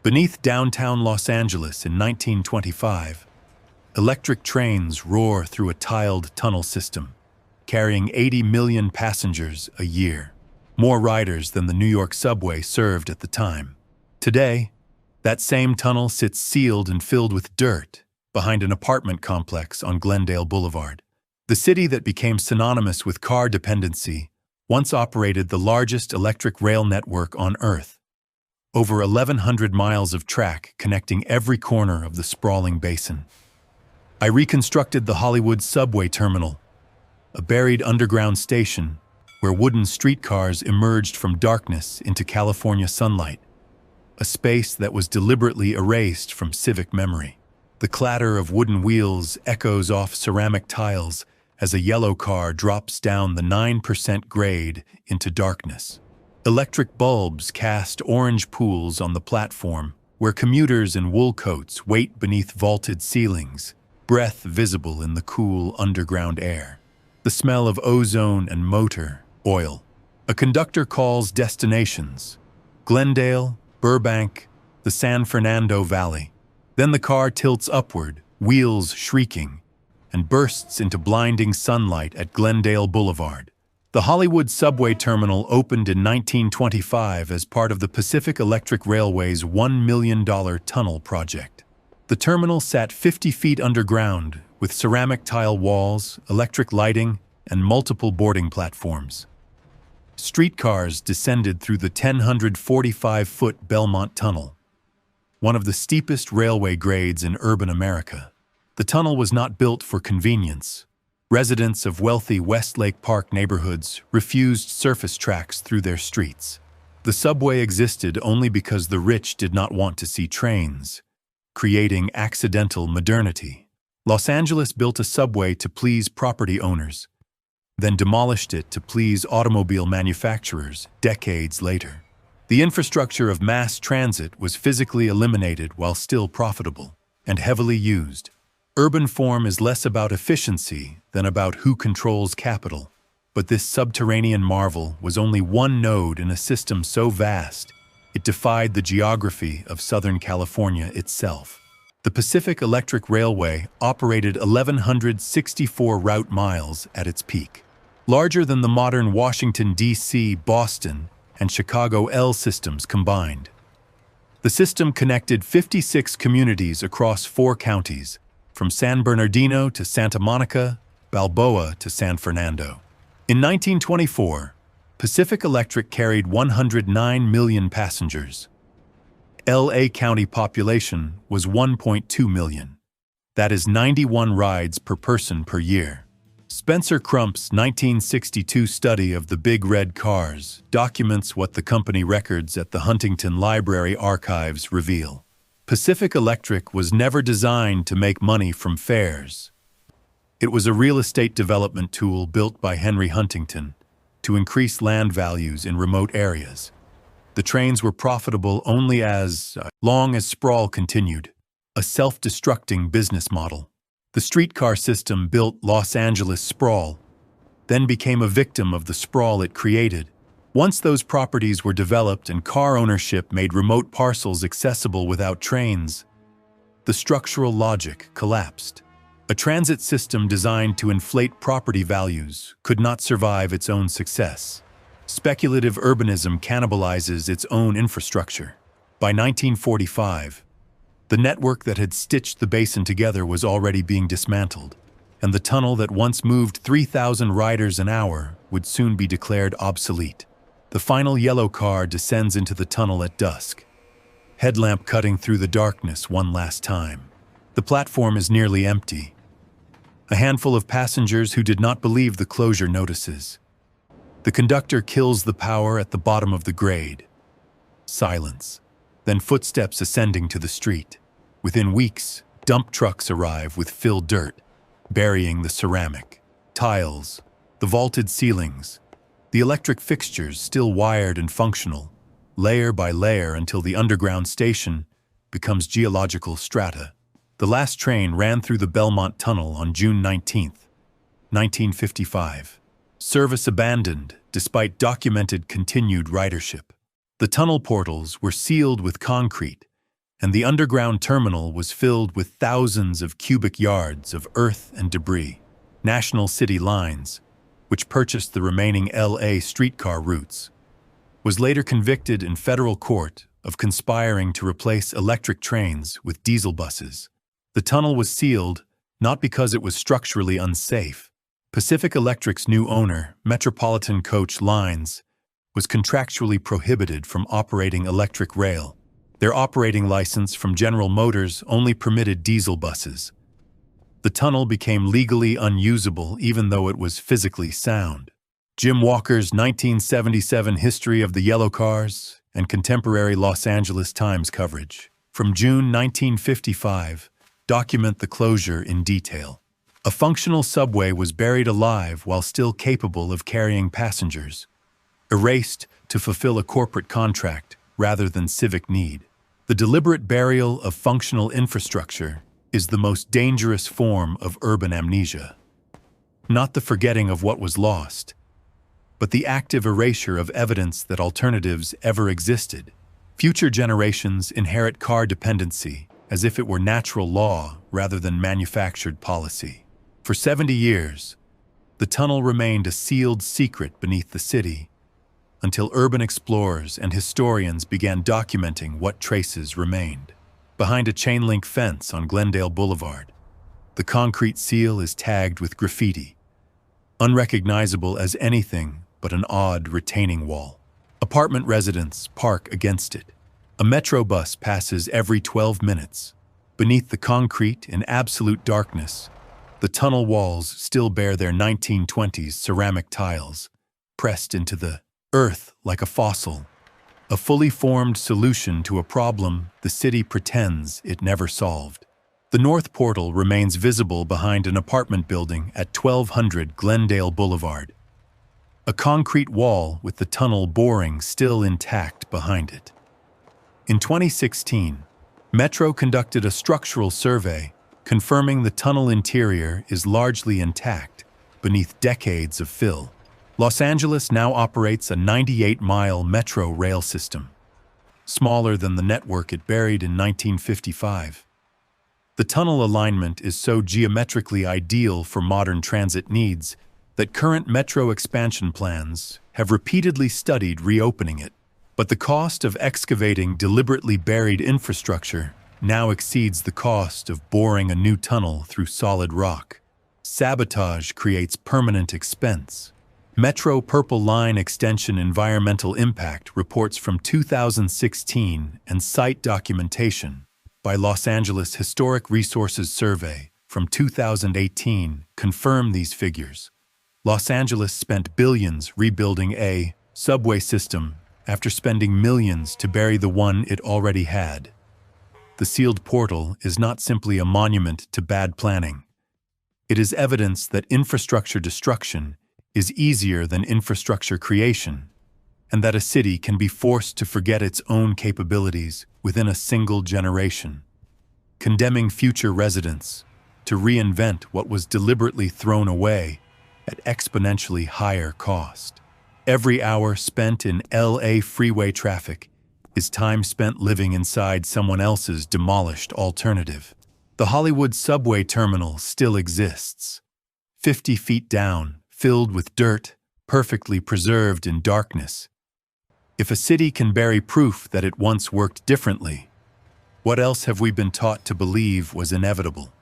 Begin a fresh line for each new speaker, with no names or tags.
Beneath downtown Los Angeles in 1925, electric trains roar through a tiled tunnel system, carrying 80 million passengers a year, more riders than the New York subway served at the time. Today, that same tunnel sits sealed and filled with dirt behind an apartment complex on Glendale Boulevard. The city that became synonymous with car dependency once operated the largest electric rail network on Earth. Over 1,100 miles of track connecting every corner of the sprawling basin. I reconstructed the Hollywood subway terminal, a buried underground station where wooden streetcars emerged from darkness into California sunlight, a space that was deliberately erased from civic memory. The clatter of wooden wheels echoes off ceramic tiles as a yellow car drops down the 9% grade into darkness. Electric bulbs cast orange pools on the platform, where commuters in wool coats wait beneath vaulted ceilings, breath visible in the cool underground air. The smell of ozone and motor oil. A conductor calls destinations: Glendale, Burbank, the San Fernando Valley. Then the car tilts upward, wheels shrieking, and bursts into blinding sunlight at Glendale Boulevard. The Hollywood subway terminal opened in 1925 as part of the Pacific Electric Railway's $1 million tunnel project. The terminal sat 50 feet underground, with ceramic tile walls, electric lighting, and multiple boarding platforms. Streetcars descended through the 1,045-foot Belmont Tunnel, one of the steepest railway grades in urban America. The tunnel was not built for convenience. Residents of wealthy Westlake Park neighborhoods refused surface tracks through their streets. The subway existed only because the rich did not want to see trains, creating accidental modernity. Los Angeles built a subway to please property owners, then demolished it to please automobile manufacturers decades later. The infrastructure of mass transit was physically eliminated while still profitable and heavily used. Urban form is less about efficiency than about who controls capital. But this subterranean marvel was only one node in a system so vast, it defied the geography of Southern California itself. The Pacific Electric Railway operated 1,164 route miles at its peak. Larger than the modern Washington, D.C., Boston, and Chicago L systems combined. The system connected 56 communities across 4 counties, from San Bernardino to Santa Monica, Balboa to San Fernando. In 1924, Pacific Electric carried 109 million passengers. L.A. County population was 1.2 million. That is 91 rides per person per year. Spencer Crump's 1962 study of the Big Red Cars documents what the company records at the Huntington Library archives reveal. Pacific Electric was never designed to make money from fares. It was a real estate development tool built by Henry Huntington to increase land values in remote areas. The trains were profitable only as long as sprawl continued, a self-destructing business model. The streetcar system built Los Angeles sprawl, then became a victim of the sprawl it created. Once those properties were developed and car ownership made remote parcels accessible without trains, the structural logic collapsed. A transit system designed to inflate property values could not survive its own success. Speculative urbanism cannibalizes its own infrastructure. By 1945, the network that had stitched the basin together was already being dismantled, and the tunnel that once moved 3,000 riders an hour would soon be declared obsolete. The final yellow car descends into the tunnel at dusk, headlamp cutting through the darkness one last time. The platform is nearly empty. A handful of passengers who did not believe the closure notices. The conductor kills the power at the bottom of the grade. Silence. Then footsteps ascending to the street. Within weeks, dump trucks arrive with filled dirt, burying the ceramic, tiles, the vaulted ceilings, the electric fixtures still wired and functional, layer by layer until the underground station becomes geological strata. The last train ran through the Belmont Tunnel on June 19, 1955. Service abandoned despite documented continued ridership. The tunnel portals were sealed with concrete, and the underground terminal was filled with thousands of cubic yards of earth and debris. National City Lines, which purchased the remaining LA streetcar routes, was later convicted in federal court of conspiring to replace electric trains with diesel buses. The tunnel was sealed not because it was structurally unsafe. Pacific Electric's new owner, Metropolitan Coach Lines, was contractually prohibited from operating electric rail. Their operating license from General Motors only permitted diesel buses. The tunnel became legally unusable even though it was physically sound. Jim Walker's 1977 History of the Yellow Cars and contemporary Los Angeles Times coverage from June 1955 document the closure in detail. A functional subway was buried alive while still capable of carrying passengers, erased to fulfill a corporate contract rather than civic need. The deliberate burial of functional infrastructure is the most dangerous form of urban amnesia. Not the forgetting of what was lost, but the active erasure of evidence that alternatives ever existed. Future generations inherit car dependency as if it were natural law rather than manufactured policy. For 70 years, the tunnel remained a sealed secret beneath the city, until urban explorers and historians began documenting what traces remained. Behind a chain-link fence on Glendale Boulevard, the concrete seal is tagged with graffiti, unrecognizable as anything but an odd retaining wall. Apartment residents park against it. A metro bus passes every 12 minutes. Beneath the concrete, in absolute darkness, the tunnel walls still bear their 1920s ceramic tiles, pressed into the earth like a fossil, a fully formed solution to a problem the city pretends it never solved. The north portal remains visible behind an apartment building at 1200 Glendale Boulevard, a concrete wall with the tunnel boring still intact behind it. In 2016, Metro conducted a structural survey confirming the tunnel interior is largely intact beneath decades of fill. Los Angeles now operates a 98-mile metro rail system, smaller than the network it buried in 1955. The tunnel alignment is so geometrically ideal for modern transit needs that current metro expansion plans have repeatedly studied reopening it. But the cost of excavating deliberately buried infrastructure now exceeds the cost of boring a new tunnel through solid rock. Sabotage creates permanent expense. Metro Purple Line Extension Environmental Impact reports from 2016 and site documentation by Los Angeles Historic Resources Survey from 2018 confirm these figures. Los Angeles spent billions rebuilding a subway system after spending millions to bury the one it already had. The sealed portal is not simply a monument to bad planning. It is evidence that infrastructure destruction is easier than infrastructure creation, and that a city can be forced to forget its own capabilities within a single generation, condemning future residents to reinvent what was deliberately thrown away at exponentially higher cost. Every hour spent in LA freeway traffic is time spent living inside someone else's demolished alternative. The Hollywood subway terminal still exists, 50 feet down, filled with dirt, perfectly preserved in darkness. If a city can bury proof that it once worked differently, what else have we been taught to believe was inevitable?